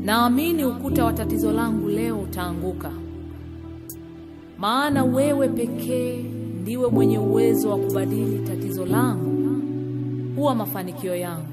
Naamini ukuta wa tatizo langu leo utaanguka. Maana wewe pekee ndiwe mwenye uwezo wa kubadili tatizo langu kuwa mafanikio yangu.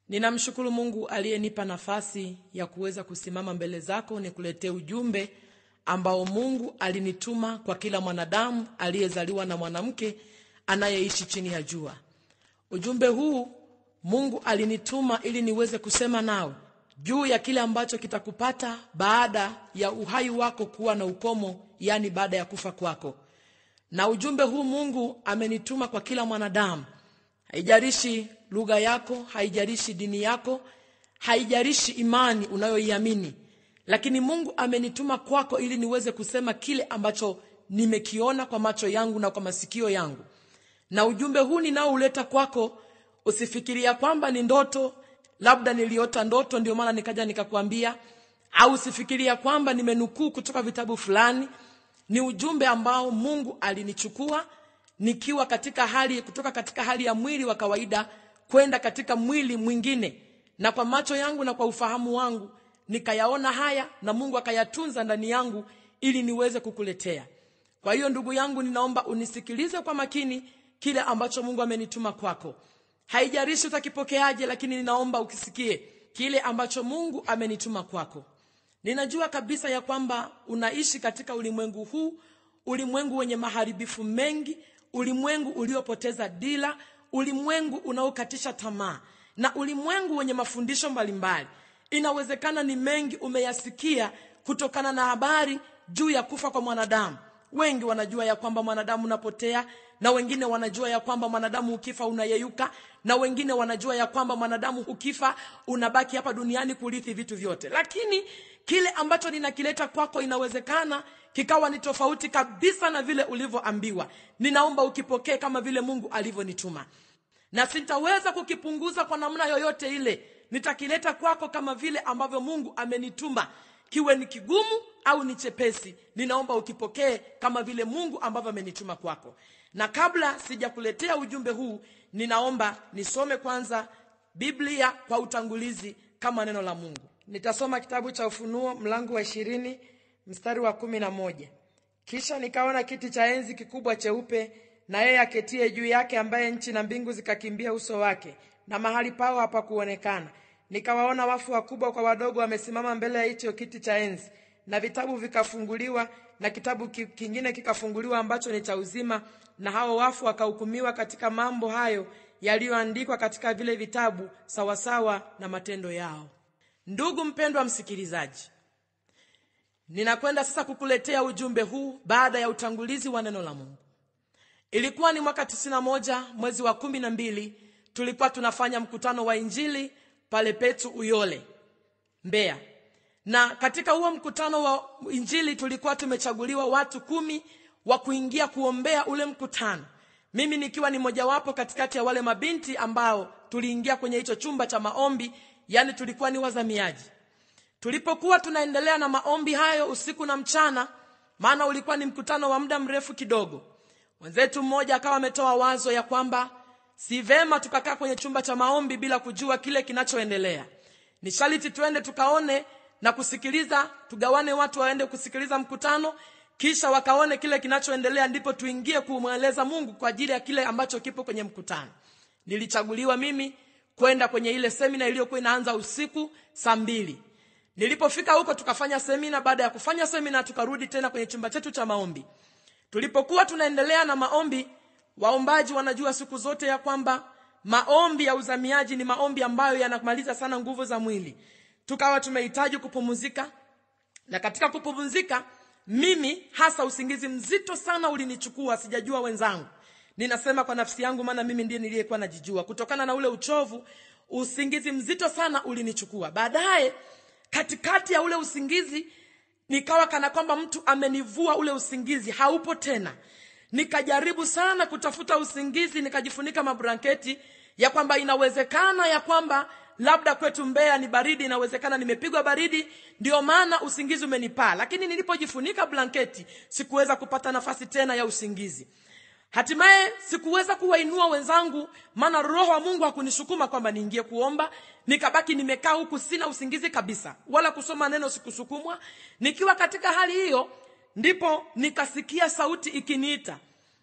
Ninamshukuru Mungu aliyenipa nafasi ya kuweza kusimama mbele zako nikuletee ujumbe ambao Mungu alinituma kwa kila mwanadamu aliyezaliwa na mwanamke anayeishi chini ya jua. Ujumbe huu Mungu alinituma ili niweze kusema nawe juu ya kile ambacho kitakupata baada ya uhai wako kuwa na ukomo, yani baada ya kufa kwako. Na ujumbe huu Mungu amenituma kwa kila mwanadamu. Haijalishi lugha yako, haijalishi dini yako, haijalishi imani unayoiamini, lakini Mungu amenituma kwako ili niweze kusema kile ambacho nimekiona kwa macho yangu na kwa masikio yangu. Na ujumbe huu ninaouleta kwako, usifikiria kwamba ni ndoto, labda niliota ndoto ndio maana nikaja nikakwambia, au usifikiria kwamba nimenukuu kutoka vitabu fulani. Ni ujumbe ambao Mungu alinichukua nikiwa kutoka katika hali ya mwili wa kawaida kwenda katika mwili mwingine, na kwa macho yangu na kwa ufahamu wangu nikayaona haya, na Mungu akayatunza ndani yangu ili niweze kukuletea. Kwa hiyo ndugu yangu, ninaomba unisikilize kwa makini kile ambacho Mungu amenituma kwako. Haijalishi utakipokeaje, lakini ninaomba ukisikie kile ambacho Mungu amenituma kwako. Ninajua kabisa ya kwamba unaishi katika ulimwengu huu, ulimwengu wenye maharibifu mengi, ulimwengu uliopoteza dira, ulimwengu unaokatisha tamaa, na ulimwengu wenye mafundisho mbalimbali. Inawezekana ni mengi umeyasikia kutokana na habari juu ya kufa kwa mwanadamu. Wengi wanajua ya kwamba mwanadamu unapotea, na wengine wanajua ya kwamba mwanadamu ukifa unayeyuka, na wengine wanajua ya kwamba mwanadamu ukifa unabaki hapa duniani kurithi vitu vyote. Lakini kile ambacho ninakileta kwako inawezekana kikawa ni tofauti kabisa na vile ulivyoambiwa. Ninaomba ukipokee kama vile Mungu alivyonituma, na sitaweza kukipunguza kwa namna yoyote ile. Nitakileta kwako kama vile ambavyo Mungu amenituma, kiwe ni kigumu au ni chepesi. Ninaomba ukipokee kama vile Mungu ambavyo amenituma kwako. Na kabla sijakuletea ujumbe huu, ninaomba nisome kwanza Biblia kwa utangulizi kama neno la Mungu. Nitasoma kitabu cha Ufunuo mlango wa 20 mstari wa 11. Kisha nikaona kiti cha enzi kikubwa cheupe, na yeye aketie juu yake, ambaye nchi na mbingu zikakimbia uso wake, na mahali pao hapakuonekana. Nikawaona wafu wakubwa kwa wadogo wamesimama mbele ya hicho kiti cha enzi, na vitabu vikafunguliwa, na kitabu kingine kikafunguliwa ambacho ni cha uzima, na hao wafu wakahukumiwa katika mambo hayo yaliyoandikwa katika vile vitabu sawasawa na matendo yao. Ndugu mpendwa msikilizaji, ninakwenda sasa kukuletea ujumbe huu baada ya utangulizi wa neno la Mungu. Ilikuwa ni mwaka 91 mwezi wa 12, tulikuwa tunafanya mkutano wa Injili pale Petu Uyole, Mbeya. Na katika huo mkutano wa Injili tulikuwa tumechaguliwa watu 10 wa kuingia kuombea ule mkutano. Mimi nikiwa ni mojawapo katikati ya wale mabinti ambao tuliingia kwenye hicho chumba cha maombi, yani tulikuwa ni wazamiaji. Tulipokuwa tunaendelea na maombi hayo usiku na mchana, maana ulikuwa ni mkutano wa muda mrefu kidogo, mwenzetu mmoja akawa ametoa wazo ya kwamba si vema tukakaa kwenye chumba cha maombi bila kujua kile kinachoendelea. Ni sharti tuende tukaone na kusikiliza, tugawane watu waende kusikiliza mkutano, kisha wakaone kile kinachoendelea, ndipo tuingie kumweleza Mungu kwa ajili ya kile ambacho kipo kwenye mkutano. Nilichaguliwa mimi kwenda kwenye ile semina iliyokuwa inaanza usiku saa 2. Nilipofika huko tukafanya semina. Baada ya kufanya semina tukarudi tena kwenye chumba chetu cha maombi. Tulipokuwa tunaendelea na maombi, waombaji wanajua siku zote ya kwamba maombi ya uzamiaji ni maombi ambayo yanamaliza sana nguvu za mwili. Tukawa tumehitaji kupumzika, na katika kupumzika mimi hasa usingizi mzito sana ulinichukua, sijajua wenzangu. Ninasema kwa nafsi yangu maana mimi ndiye niliyekuwa najijua. Kutokana na ule uchovu, usingizi mzito sana ulinichukua. Baadaye katikati ya ule usingizi nikawa kana kwamba mtu amenivua ule usingizi, haupo tena. Nikajaribu sana kutafuta usingizi, nikajifunika mablanketi ya kwamba inawezekana ya kwamba labda kwetu Mbeya ni baridi, inawezekana nimepigwa baridi ndio maana usingizi umenipaa. Lakini nilipojifunika blanketi sikuweza kupata nafasi tena ya usingizi. Hatimaye sikuweza kuwainua wenzangu, maana roho wa Mungu hakunisukuma kwamba niingie kuomba. Nikabaki nimekaa huku, sina usingizi kabisa, wala kusoma neno sikusukumwa. Nikiwa katika hali hiyo, ndipo nikasikia sauti ikiniita.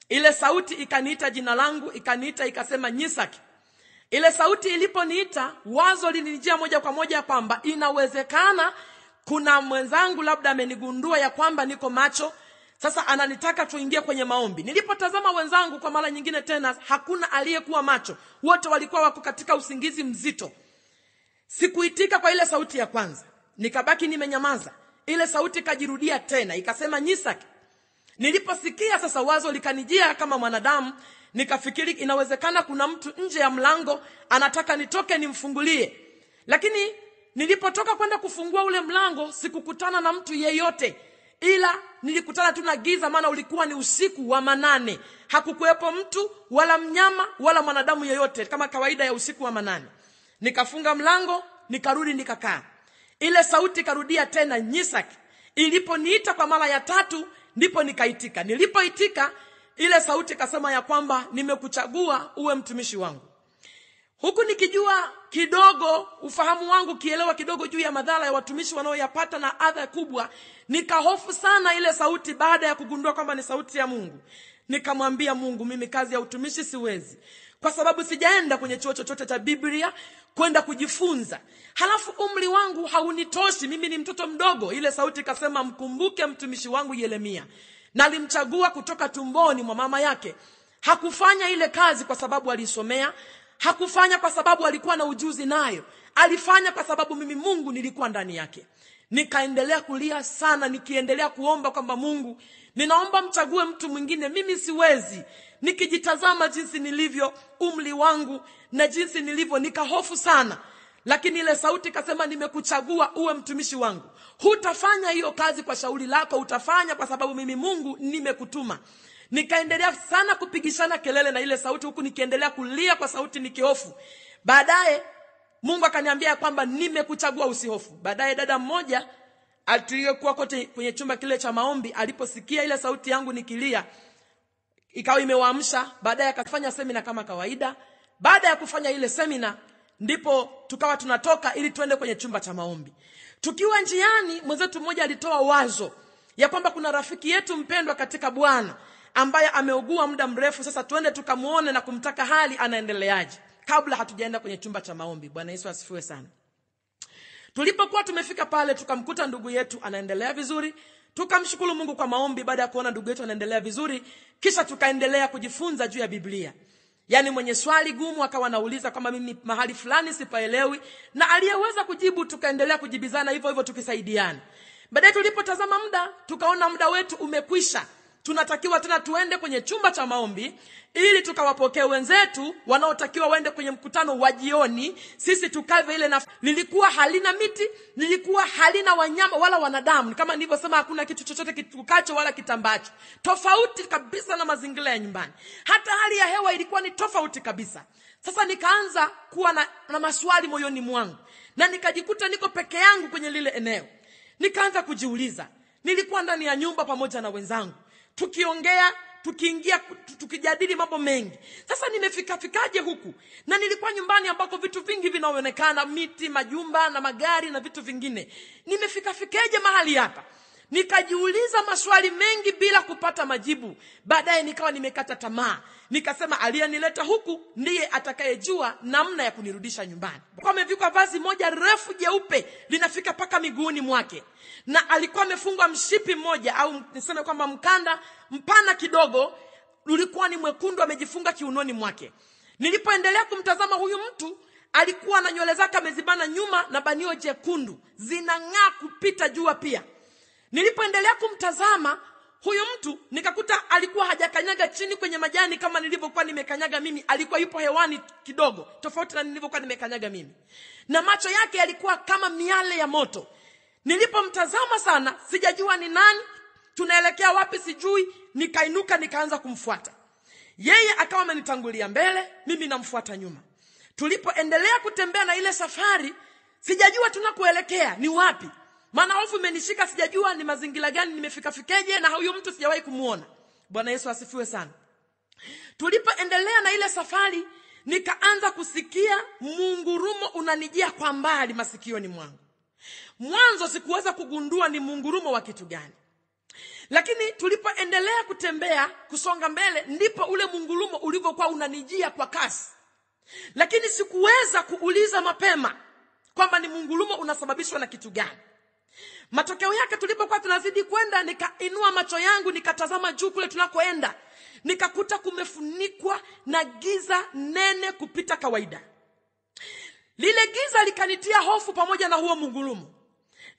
Ile sauti ikaniita jina langu, ikaniita ikasema Nyisaki. Ile sauti iliponiita, wazo lilinijia moja kwa moja kwamba inawezekana kuna mwenzangu labda amenigundua ya kwamba niko macho, sasa ananitaka tuingie kwenye maombi. Nilipotazama wenzangu kwa mara nyingine tena, hakuna aliyekuwa macho, wote walikuwa wako katika usingizi mzito. Sikuitika kwa ile sauti ya kwanza, nikabaki nimenyamaza. Ile sauti kajirudia tena, ikasema Nyisaki. Niliposikia sasa, wazo likanijia kama mwanadamu. Nikafikiri inawezekana kuna mtu nje ya mlango anataka nitoke nimfungulie. Lakini nilipotoka kwenda kufungua ule mlango, sikukutana na mtu yeyote, ila nilikutana tu na giza, maana ulikuwa ni usiku wa manane. Hakukuwepo mtu wala mnyama wala mwanadamu yeyote, kama kawaida ya usiku wa manane. Nikafunga mlango, nikarudi nikakaa. Ile sauti karudia tena Nyisaki. Iliponiita kwa mara ya 3, ndipo nikaitika. Nilipoitika, ile sauti kasema ya kwamba nimekuchagua uwe mtumishi wangu. Huku nikijua kidogo, ufahamu wangu kielewa kidogo juu ya madhara ya watumishi wanaoyapata na adha kubwa, nikahofu sana ile sauti. Baada ya kugundua kwamba ni sauti ya Mungu, nikamwambia Mungu, mimi kazi ya utumishi siwezi, kwa sababu sijaenda kwenye chuo chochote cha Biblia kwenda kujifunza. Halafu umri wangu haunitoshi, mimi ni mtoto mdogo. Ile sauti kasema, mkumbuke mtumishi wangu Yeremia. Nalimchagua kutoka tumboni mwa mama yake. Hakufanya ile kazi kwa sababu alisomea, hakufanya kwa sababu alikuwa na ujuzi nayo. Alifanya kwa sababu mimi Mungu nilikuwa ndani yake. Nikaendelea kulia sana, nikiendelea kuomba kwamba Mungu, ninaomba mchague mtu mwingine, mimi siwezi. Nikijitazama jinsi nilivyo, umri wangu na jinsi nilivyo, nikahofu sana. Lakini ile sauti kasema, nimekuchagua uwe mtumishi wangu. Hutafanya hiyo kazi kwa shauri lako, utafanya kwa sababu mimi Mungu nimekutuma. Nikaendelea sana kupigishana kelele na ile sauti, huku nikiendelea kulia kwa sauti nikihofu. Baadaye Mungu akaniambia kwamba nimekuchagua, usihofu. Baadaye dada mmoja aliyekuwa kote kwenye chumba kile cha maombi, aliposikia ile sauti yangu nikilia, ikawa imewaamsha. Baadaye akafanya semina kama kawaida. Baada ya kufanya ile semina, ndipo tukawa tunatoka ili tuende kwenye chumba cha maombi. Tukiwa njiani, mwenzetu mmoja alitoa wazo ya kwamba kuna rafiki yetu mpendwa katika Bwana ambaye ameugua muda mrefu, sasa tuende tukamuone na kumtaka hali anaendeleaje, kabla hatujaenda kwenye chumba cha maombi. Bwana Yesu asifiwe sana. Tulipokuwa tumefika pale, tukamkuta ndugu yetu anaendelea vizuri. Tukamshukuru Mungu kwa maombi. Baada ya kuona ndugu yetu anaendelea vizuri, kisha tukaendelea kujifunza juu ya Biblia. Yaani mwenye swali gumu akawa anauliza kama mimi mahali fulani sipaelewi, na aliyeweza kujibu tukaendelea kujibizana hivyo hivyo tukisaidiana. Baadaye tulipotazama muda, tukaona muda wetu umekwisha. Tunatakiwa tena tuende kwenye chumba cha maombi ili tukawapokea wenzetu wanaotakiwa waende kwenye mkutano wa jioni. Sisi tukave ile lilikuwa halina miti, lilikuwa halina wanyama wala wanadamu. Kama nilivyosema, hakuna kitu chochote kitukacho wala kitambacho. Tofauti kabisa na mazingira ya nyumbani. Hata hali ya hewa ilikuwa ni tofauti kabisa. Sasa nikaanza kuwa na maswali moyoni mwangu, na nikajikuta niko peke yangu kwenye lile eneo. Nikaanza kujiuliza, nilikuwa ndani ya nyumba pamoja na wenzangu, tukiongea, tukiingia, tukijadili mambo mengi. Sasa nimefikaje huku? Na nilikuwa nyumbani ambako vitu vingi vinaonekana, miti, majumba na magari na vitu vingine. Nimefikaje mahali hapa? Nikajiuliza maswali mengi bila kupata majibu. Baadaye nikawa nimekata tamaa. Nikasema aliyenileta huku ndiye atakayejua namna ya kunirudisha nyumbani. Kwa amevikwa vazi moja refu jeupe linafika paka miguuni mwake, na alikuwa amefungwa mshipi mmoja, au niseme kwamba mkanda mpana kidogo, ulikuwa ni mwekundu, amejifunga kiunoni mwake. Nilipoendelea kumtazama huyu mtu, alikuwa na nywele zake amezibana nyuma na banio jekundu zinang'aa kupita jua pia. Nilipoendelea kumtazama huyu mtu, nikakuta alikuwa hajakanyaga chini kwenye majani kama nilivyokuwa nimekanyaga mimi. Alikuwa yupo hewani kidogo, tofauti na nilivyokuwa nimekanyaga mimi. Na macho yake yalikuwa kama miale ya moto. Nilipomtazama sana, sijajua ni nani, tunaelekea wapi sijui, nikainuka nikaanza kumfuata. Yeye akawa amenitangulia mbele, mimi namfuata nyuma. Tulipoendelea kutembea na ile safari, sijajua tunakoelekea ni wapi. Maana hofu imenishika, sijajua ni mazingira gani, nimefikaje, na huyo mtu sijawahi kumuona. Bwana Yesu asifiwe sana. Tulipoendelea na ile safari, nikaanza kusikia mungurumo unanijia kwa mbali masikioni mwangu. Mwanzo sikuweza kugundua ni mungurumo wa kitu gani. Lakini tulipoendelea kutembea kusonga mbele, ndipo ule mungurumo ulivyokuwa unanijia kwa kasi. Lakini sikuweza kuuliza mapema kwamba ni mungurumo unasababishwa na kitu gani. Matokeo yake, tulipokuwa tunazidi kwenda, nikainua macho yangu nikatazama juu kule tunakoenda. Nikakuta kumefunikwa na giza nene kupita kawaida. Lile giza likanitia hofu pamoja na huo mungurumo.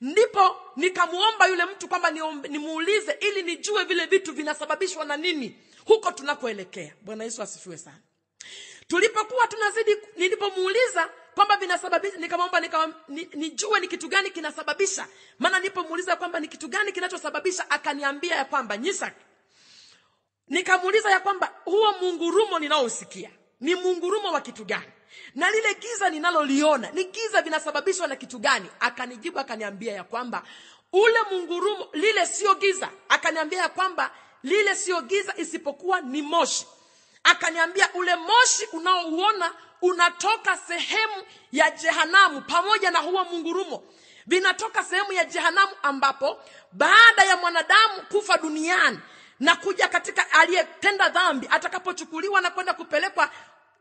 Ndipo nikamuomba yule mtu kwamba nimuulize ili nijue vile vitu vinasababishwa na nini huko tunakoelekea. Bwana Yesu asifiwe sana. Tulipokuwa tunazidi, nilipomuuliza kwamba vinasababisha, nikamwomba nijue ni kitu gani kinasababisha. Maana nilipomuuliza kwamba ni kitu gani kinachosababisha, akaniambia ya kwamba Nyisak, nikamuuliza ya kwamba huo mungurumo ninaousikia ni mungurumo wa kitu gani, na lile giza ninaloliona ni giza vinasababishwa na kitu gani? Akanijibu akaniambia ya kwamba ule mungurumo, lile sio giza. Akaniambia ya kwamba lile sio giza isipokuwa ni moshi. Akaniambia ule moshi unaouona unatoka sehemu ya jehanamu pamoja na huo mungurumo. Vinatoka sehemu ya jehanamu ambapo baada ya mwanadamu kufa duniani na kuja katika aliyetenda dhambi, atakapochukuliwa na kwenda kupelekwa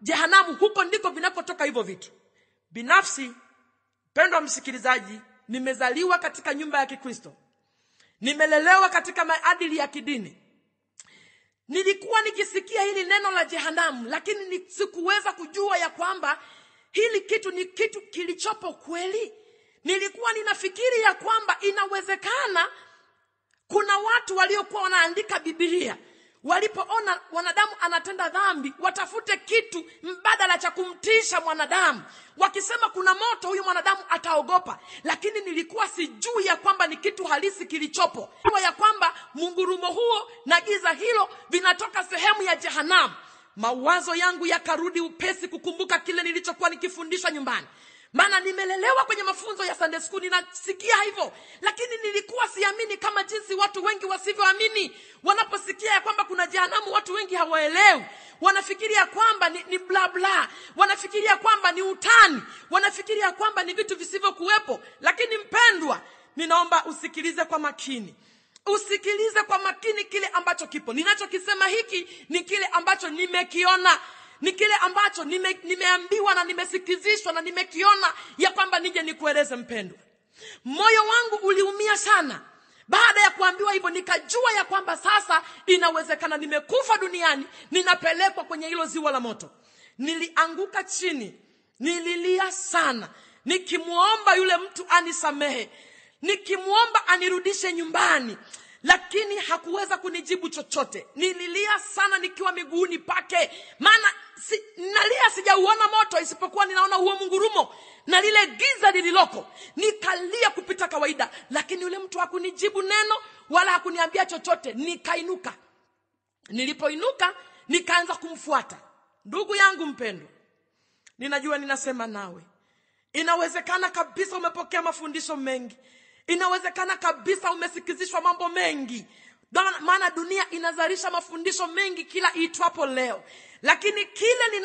jehanamu, huko ndiko vinapotoka hivyo vitu. Binafsi, pendwa msikilizaji, nimezaliwa katika nyumba ya Kikristo. Nimelelewa katika maadili ya kidini. Nilikuwa nikisikia hili neno la jehanamu, lakini sikuweza kujua ya kwamba hili kitu ni kitu kilichopo kweli. Nilikuwa ninafikiri ya kwamba inawezekana kuna watu waliokuwa wanaandika Biblia, walipoona wanadamu anatenda dhambi, watafute kitu mbadala cha kumtisha mwanadamu, wakisema kuna moto, huyu mwanadamu ataogopa. Lakini nilikuwa sijui ya kwamba ni kitu halisi kilichopo, ya kwamba mungurumo huo na giza hilo vinatoka sehemu ya jehanamu. Mawazo yangu yakarudi upesi kukumbuka kile nilichokuwa nikifundishwa nyumbani. Maana nimelelewa kwenye mafunzo ya Sunday school, ninasikia hivyo. Lakini nilikuwa siamini kama jinsi watu wengi wasivyoamini. Wanaposikia ya kwamba kuna jehanamu, watu wengi hawaelewi. Wanafikiria kwamba ni bla bla. Wanafikiria kwamba ni utani. Wanafikiria kwamba ni vitu visivyokuwepo. Lakini mpendwa, ninaomba usikilize kwa makini. Usikilize kwa makini kile ambacho kipo. Ninachokisema hiki ni kile ambacho nimekiona. Ni kile ambacho nimeambiwa na nimesikizishwa na nimekiona ya kwamba nije nikueleze mpendwa. Moyo wangu uliumia sana baada ya kuambiwa hivyo. Nikajua ya kwamba sasa inawezekana nimekufa duniani, ninapelekwa kwenye hilo ziwa la moto. Nilianguka chini, nililia sana, nikimuomba yule mtu anisamehe, nikimuomba anirudishe nyumbani. Lakini hakuweza kunijibu chochote. Nililia sana nikiwa miguuni pake. Maana nalia sijauona moto isipokuwa ninaona huo mungurumo na lile giza lililoko. Nikalia kupita kawaida, lakini yule mtu hakunijibu neno wala hakuniambia chochote. Nikainuka. Nilipoinuka nikaanza kumfuata. Ndugu yangu mpendwa, ninajua ninasema nawe. Inawezekana kabisa umepokea mafundisho mengi. Inawezekana kabisa umesikizishwa mambo mengi. Maana dunia inazalisha mafundisho mengi kila iitwapo leo. Lakini kile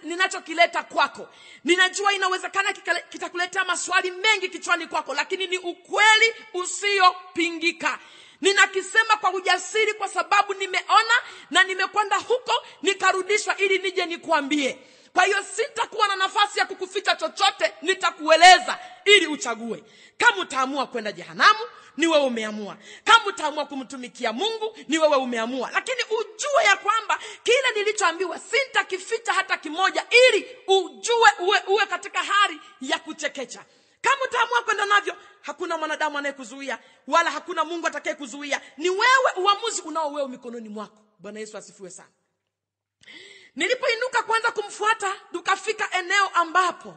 ninachokileta kwako, ninajua inawezekana kitakuletea maswali mengi kichwani kwako, lakini ni ukweli usiopingika. Ninakisema kwa ujasiri kwa sababu nimeona na nimekwenda huko nikarudishwa ili nije nikuambie. Kwa hiyo sitakuwa na nafasi ya kukuficha chochote, nitakueleza ili uchague. Kama utaamua kwenda jehanamu, ni wewe umeamua. Kama utaamua kumtumikia Mungu, ni wewe umeamua. Lakini ujue ya kwamba kile nilichoambiwa sitakificha hata kimoja, ili ujue uwe katika hali ya kuchekecha. Kama utaamua kwenda navyo, hakuna mwanadamu anayekuzuia wala hakuna Mungu atakayekuzuia. Ni wewe, uamuzi unao wewe mikononi mwako. Bwana Yesu asifiwe sana. Nilipoinuka kwanza kumfuata, tukafika eneo ambapo